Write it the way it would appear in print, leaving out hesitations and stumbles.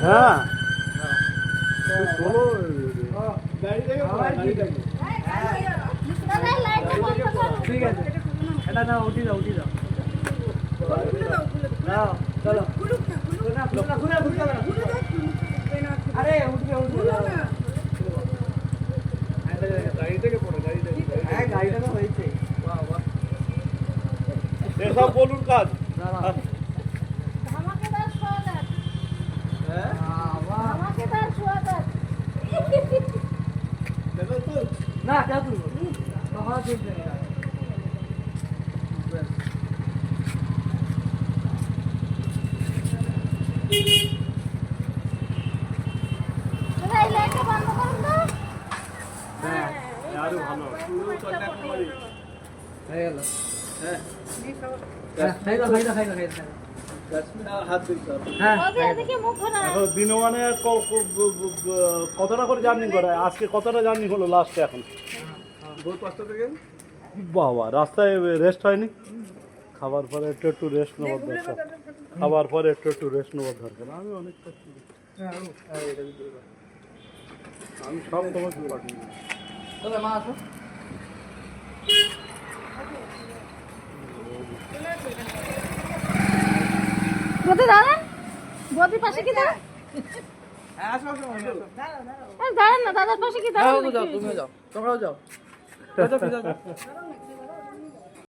হ্যাঁ ঠিক আছে এটা না উঠি যাও চলো আরে উঠবে গাড়ি থেকে পড়ো হ্যাঁ গাড়িটা তো হয়েছে এসব বলুন কাজ धमाकेदार स्वागत धमाकेदार स्वागत না क्या তুলবো कहाँ देख लेगा এই লাইটটা বন্ধ করুন তো হ্যাঁ আরো ভালো হয়ে গেল হ্যাঁ খাই দাও হাত দিতে হ্যাঁ ওদের এদিকে মুখ ঘোরা এখন দিনমানে কতটা করে জার্নি করে আজকে কতটা জার্নি হলো লাস্টে এখন ভোর 5টা থেকে বাবা রাস্তায় রেস্ট হয়নি খাবার পরে একটু রেস্ট নেওয়ার দরকার খাবার পরে একটু রেস্ট নেওয়ার দরকার আমি অনেকটা আমি সব তোমার পাঠিয়ে তবে মা আসো বদি দাঁড়ান বদি পাশে কি দাঁড়ান হ্যাঁ আসো দাঁড়ান না দাদার পাশে কি দাঁড়ান যাও তুমিও যাও তোমরাও যাও